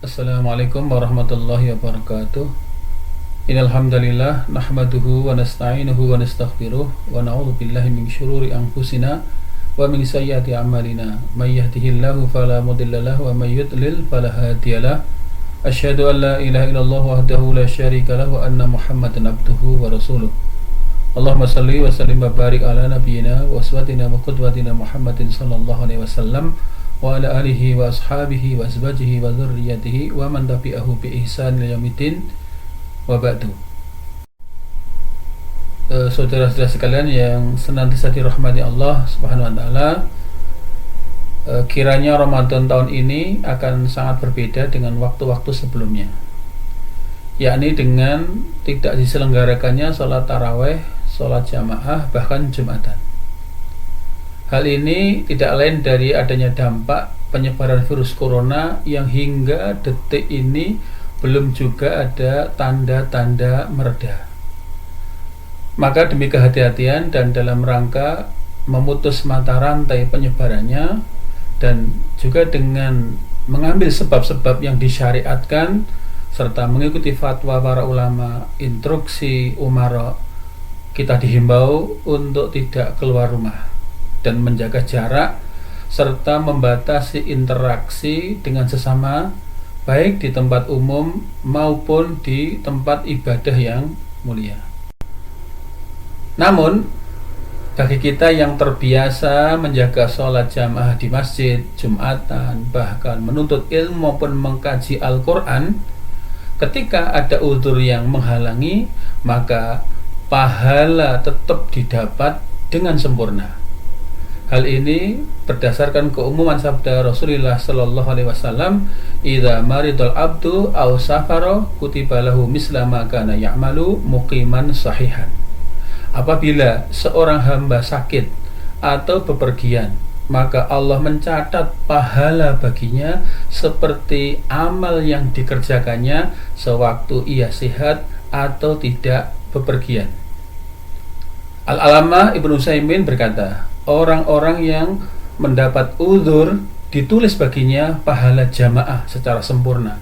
Assalamualaikum warahmatullahi wabarakatuh. Innal hamdalillah nahmaduhu wa nasta'inuhu wa nastaghfiruh wa na'udzu billahi min syururi anfusina wa min sayyiati a'malina. May yahdihillahu fala mudilla lahu wa may yudlil fala hadiyalah. Asyhadu an la ilaha illallah wahdahu la syarika lahu wa anna Muhammadan abduhu wa rasuluh. Allahumma salli wa sallim wa barik ala nabiyyina wa uswatina wa qudwatina Muhammadin sallallahu alaihi wasallam wa ala alihi wa ashabihi wa azwajihi wa dzurriyyatihi wa man tabi'ahu bi ihsan ila yaumiddin wa ba'du. Saudara-saudara sekalian yang senantiasa dirahmati Allah Subhanahu wa taala, kiranya Ramadan tahun ini akan sangat berbeda dengan waktu-waktu sebelumnya, yakni dengan tidak diselenggarakannya sholat taraweh, sholat jamaah, bahkan Jumatan. Hal ini tidak lain dari adanya dampak penyebaran virus corona yang hingga detik ini belum juga ada tanda-tanda mereda. Maka demi kehati-hatian dan dalam rangka memutus mata rantai penyebarannya, dan juga dengan mengambil sebab-sebab yang disyariatkan serta mengikuti fatwa para ulama, instruksi umara, kita dihimbau untuk tidak keluar rumah dan menjaga jarak serta membatasi interaksi dengan sesama, baik di tempat umum maupun di tempat ibadah yang mulia. Namun bagi kita yang terbiasa menjaga sholat jamaah di masjid, Jumatan, bahkan menuntut ilmu maupun mengkaji Al-Quran, ketika ada uzur yang menghalangi, maka pahala tetap didapat dengan sempurna. Hal ini berdasarkan keumuman sabda Rasulullah sallallahu alaihi wasallam, "Idza maridul abdu aw safara kutiba lahu misla ma kana ya'malu muqiman sahihan." Apabila seorang hamba sakit atau bepergian, maka Allah mencatat pahala baginya seperti amal yang dikerjakannya sewaktu ia sehat atau tidak bepergian. Al-Allamah Ibnu Utsaimin berkata, orang-orang yang mendapat uzur ditulis baginya pahala jamaah secara sempurna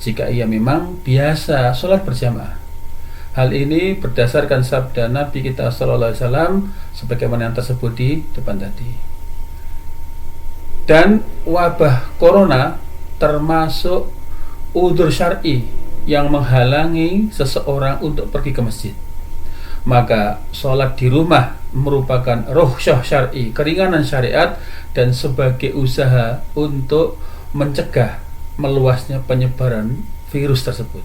jika ia memang biasa sholat berjamaah. Hal ini berdasarkan sabda Nabi kita sallallahu alaihi wasallam sebagaimana yang tersebut di depan tadi. Dan wabah corona termasuk uzur syar'i yang menghalangi seseorang untuk pergi ke masjid. Maka sholat di rumah merupakan rukhsah syar'i, keringanan syariat, dan sebagai usaha untuk mencegah meluasnya penyebaran virus tersebut.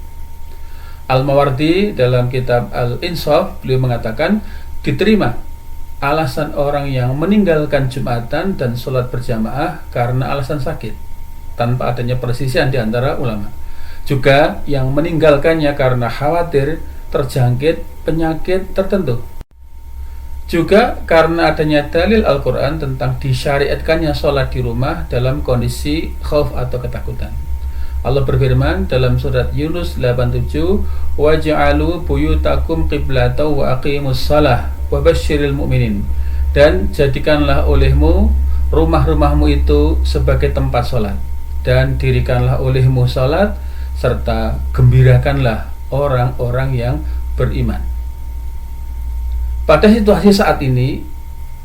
Al-Mawardi dalam kitab Al-Insaf, beliau mengatakan, diterima alasan orang yang meninggalkan Jumatan dan sholat berjamaah karena alasan sakit, tanpa adanya persisian di antara ulama. Juga yang meninggalkannya karena khawatir terjangkit penyakit tertentu. Juga karena adanya dalil Al-Quran tentang disyariatkannya sholat di rumah dalam kondisi khauf atau ketakutan. Allah berfirman dalam surat Yunus 87, "Waj'alu buyutakum qiblatan wa aqimus shalah wa basyiril mu'minin." Dan jadikanlah olehmu rumah-rumahmu itu sebagai tempat sholat, dan dirikanlah olehmu sholat, serta gembirakanlah orang-orang yang beriman. Pada situasi saat ini,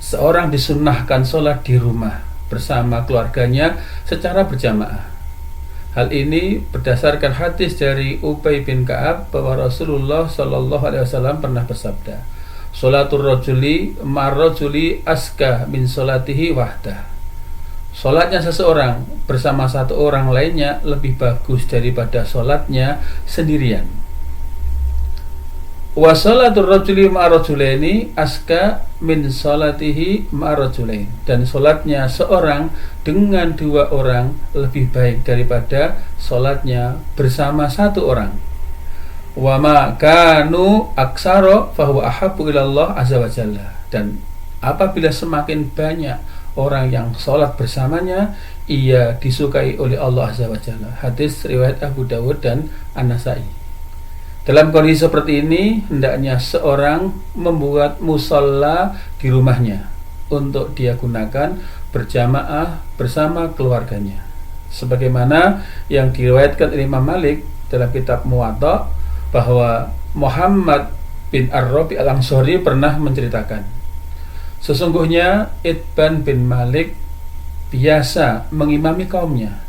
seorang disunnahkan sholat di rumah bersama keluarganya secara berjamaah. Hal ini berdasarkan hadis dari Ubay bin Ka'ab bahwa Rasulullah sallallahu alaihi wasallam pernah bersabda, "Sholatur rajuli marrajuli aska min sholatihi wahdah." Sholatnya seseorang bersama satu orang lainnya lebih bagus daripada sholatnya sendirian. Wa sholatur rajuli ma'arajulaini aska min sholatihi ma'arajulain. Dan sholatnya seorang dengan dua orang lebih baik daripada sholatnya bersama satu orang. Wa ma kanu aksaro fahuwa ahabbu ilallah azza wa jalla. Dan apabila semakin banyak orang yang sholat bersamanya, ia disukai oleh Allah azza wa jalla. Hadis riwayat Abu Dawud dan An-Nasai. Dalam kondisi seperti ini, hendaknya seorang membuat musalla di rumahnya untuk dia gunakan berjamaah bersama keluarganya. sebagaimana yang diriwayatkan oleh Imam Malik dalam kitab Muwatta bahwa Muhammad bin Ar-Rabi al-Ansari pernah menceritakan, sesungguhnya Itban bin Malik biasa mengimami kaumnya,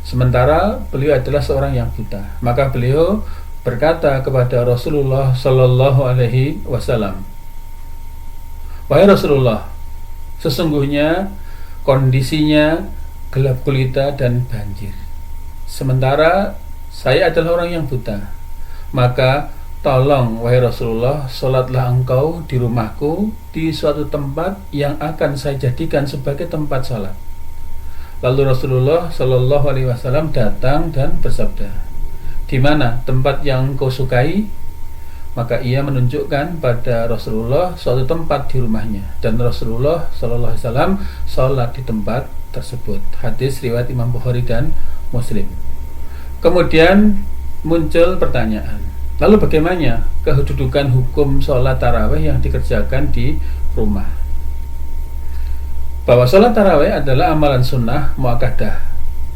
sementara beliau adalah seorang yang buta. Maka beliau berkata kepada Rasulullah Sallallahu Alaihi Wasallam, wahai Rasulullah, sesungguhnya kondisinya gelap gulita dan banjir, sementara saya adalah orang yang buta. Maka tolong wahai Rasulullah, sholatlah engkau di rumahku di suatu tempat yang akan saya jadikan sebagai tempat sholat. Lalu Rasulullah Sallallahu Alaihi Wasallam datang dan bersabda, di mana tempat yang kau sukai? Maka ia menunjukkan pada Rasulullah suatu tempat di rumahnya, dan Rasulullah Sallallahu Alaihi Wasallam sholat di tempat tersebut. Hadis riwayat Imam Bukhari dan Muslim. Kemudian muncul pertanyaan, lalu bagaimana kedudukan hukum sholat tarawih yang dikerjakan di rumah? Bahwa sholat tarawih adalah amalan sunnah muakkadah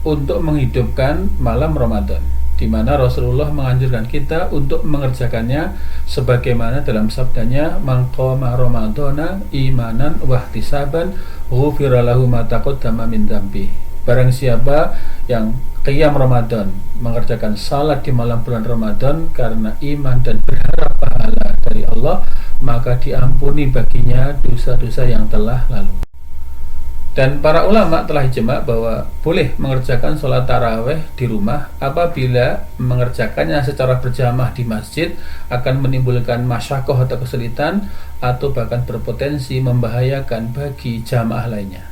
untuk menghidupkan malam Ramadan, di mana Rasulullah menganjurkan kita untuk mengerjakannya sebagaimana dalam sabdanya, man qama ramadhana imanan wa ihtisaban ghufira lahu ma taqaddama min dzambi. Barang siapa yang qiyam Ramadan, mengerjakan salat di malam bulan Ramadan karena iman dan berharap pahala dari Allah, maka diampuni baginya dosa-dosa yang telah lalu. Dan para ulama telah ijma bahwa boleh mengerjakan sholat tarawih di rumah apabila mengerjakannya secara berjamaah di masjid akan menimbulkan masyakoh atau kesulitan atau bahkan berpotensi membahayakan bagi jamaah lainnya.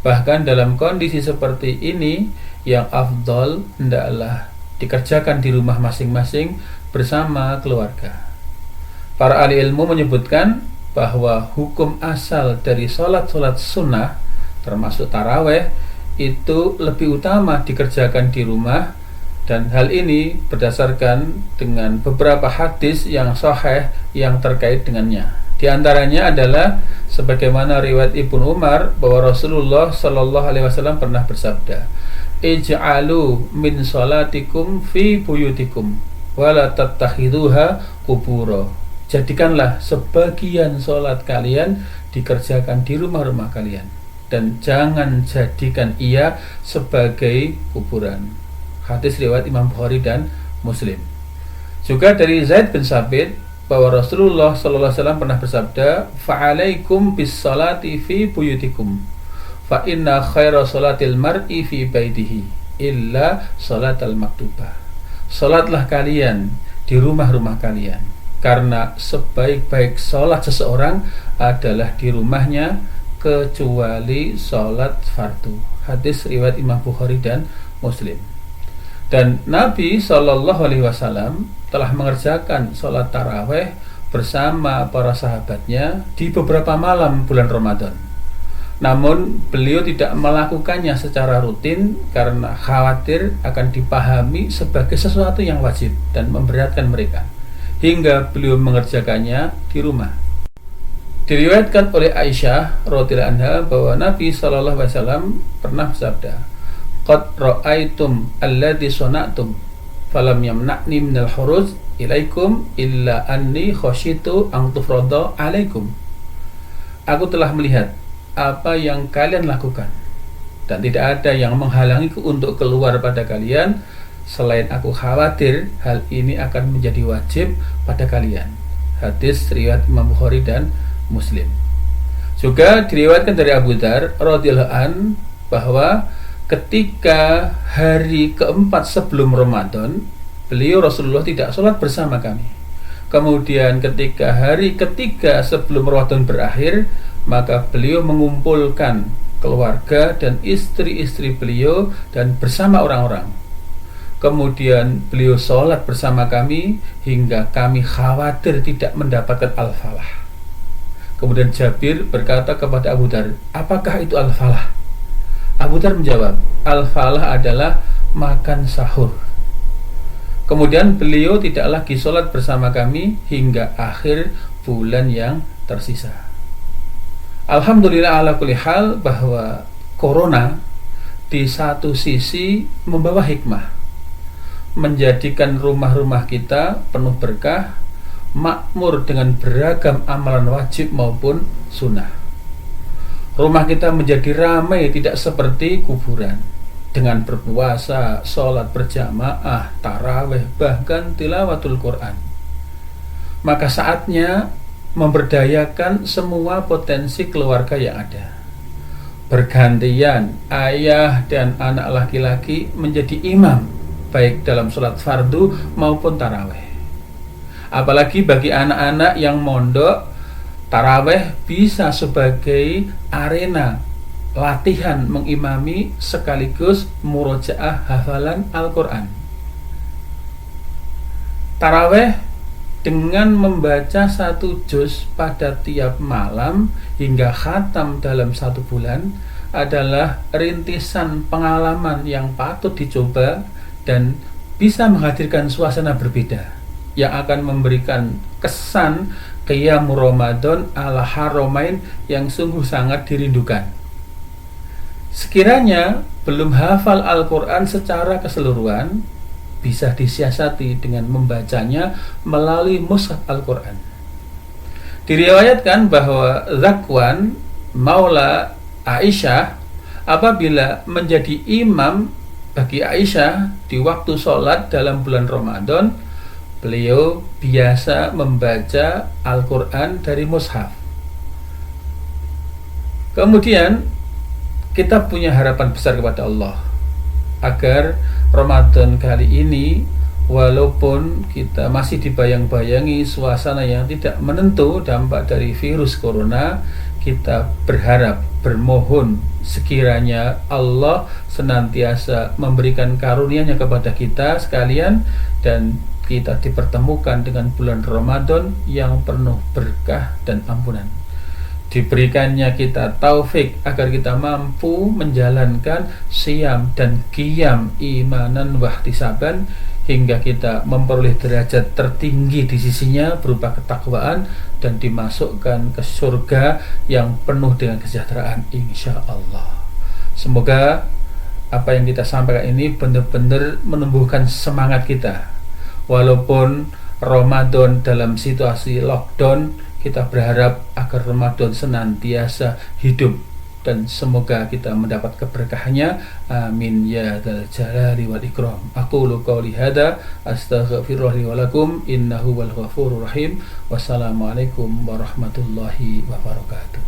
Bahkan dalam kondisi seperti ini, yang afdol hendaklah dikerjakan di rumah masing-masing bersama keluarga. Para ahli ilmu menyebutkan bahwa hukum asal dari sholat-sholat sunnah termasuk taraweh itu lebih utama dikerjakan di rumah, dan hal ini berdasarkan dengan beberapa hadis yang sahih yang terkait dengannya. Di antaranya adalah sebagaimana riwayat Ibnu Umar bahwa Rasulullah Shallallahu Alaihi Wasallam pernah bersabda, ij'alu min salatikum fi buyutikum wala tattakhiduha qubura. Jadikanlah sebagian sholat kalian dikerjakan di rumah-rumah kalian, dan jangan jadikan ia sebagai kuburan. Hadis riwayat Imam Bukhari dan Muslim. Juga dari Zaid bin Sabit bahwa Rasulullah sallallahu alaihi wasallam pernah bersabda, "Fa'alaikum bis salati fi buyutikum, fa inna khaira salatil mar'i fi baitihi illa salatal maktubah." Salatlah kalian di rumah-rumah kalian, karena sebaik-baik salat seseorang adalah di rumahnya kecuali sholat fardu. Hadis riwayat Imam Bukhari dan Muslim. Dan Nabi Shallallahu Alaihi Wasallam telah mengerjakan sholat taraweh bersama para sahabatnya di beberapa malam bulan Ramadan. Namun beliau tidak melakukannya secara rutin karena khawatir akan dipahami sebagai sesuatu yang wajib dan memberatkan mereka, hingga beliau mengerjakannya di rumah. Diriwayatkan oleh Aisyah radhiyallahu anha bahwa Nabi sallallahu alaihi wasallam pernah bersabda, "Qad ra'aitum alladhi sana'tum falam yamna'ni minal khuruj ilaikum illa anni khasyitu an tufrada alaikum." Aku telah melihat apa yang kalian lakukan, dan tidak ada yang menghalangiku untuk keluar pada kalian selain aku khawatir hal ini akan menjadi wajib pada kalian. Hadis riwayat Imam Bukhari dan Muslim. Juga diriwayatkan dari Abu Dzar radhiyallahu an bahwa ketika hari keempat sebelum Ramadan, beliau Rasulullah tidak sholat bersama kami. Kemudian ketika hari ketiga sebelum Ramadan berakhir, maka beliau mengumpulkan keluarga dan istri-istri beliau dan bersama orang-orang. Kemudian beliau sholat bersama kami hingga kami khawatir tidak mendapatkan al-falah. Kemudian Jabir berkata kepada Abu Dzar, "Apakah itu al-falah?" Abu Dzar menjawab, "Al-falah adalah makan sahur." Kemudian beliau tidak lagi sholat bersama kami hingga akhir bulan yang tersisa. Alhamdulillah ala kulli hal bahwa corona di satu sisi membawa hikmah, menjadikan rumah-rumah kita penuh berkah, makmur dengan beragam amalan wajib maupun sunnah. Rumah kita menjadi ramai, tidak seperti kuburan, dengan berpuasa, sholat berjamaah, taraweh, bahkan tilawatul Quran. Maka saatnya memberdayakan semua potensi keluarga yang ada. Bergantian ayah dan anak laki-laki menjadi imam, baik dalam sholat fardu maupun taraweh. Apalagi bagi anak-anak yang mondok, taraweh bisa sebagai arena latihan mengimami sekaligus murojaah hafalan Al-Quran. Taraweh dengan membaca 1 juz pada tiap malam hingga khatam dalam 1 bulan adalah rintisan pengalaman yang patut dicoba dan bisa menghadirkan suasana berbeda yang akan memberikan kesan qiyamul Ramadan ala Haramain yang sungguh sangat dirindukan. Sekiranya belum hafal Al-Quran secara keseluruhan, bisa disiasati dengan membacanya melalui mushaf Al-Quran. Diriwayatkan bahwa Zakwan Maula Aisyah apabila menjadi imam bagi Aisyah di waktu sholat dalam bulan Ramadan, beliau biasa membaca Al-Quran dari mushaf. Kemudian kita punya harapan besar kepada Allah agar Ramadan kali ini, walaupun kita masih dibayang-bayangi suasana yang tidak menentu dampak dari virus corona, kita berharap, bermohon sekiranya Allah senantiasa memberikan karunia-Nya kepada kita sekalian dan kita dipertemukan dengan bulan Ramadan yang penuh berkah dan ampunan. Diberikannya kita taufik agar kita mampu menjalankan siyam dan qiyam imanan wahtisaban hingga kita memperoleh derajat tertinggi di sisinya berupa ketakwaan dan dimasukkan ke surga yang penuh dengan kesejahteraan insya Allah. Semoga apa yang kita sampaikan ini benar-benar menumbuhkan semangat kita. Walaupun Ramadan dalam situasi lockdown, kita berharap agar Ramadan senantiasa hidup dan semoga kita mendapat keberkahannya. Amin ya dzal jalali wal ikram. Aqulu qouli hadza astaghfirullah li wa lakum innahu wal ghafurur rahim. Wassalamualaikum warahmatullahi wabarakatuh.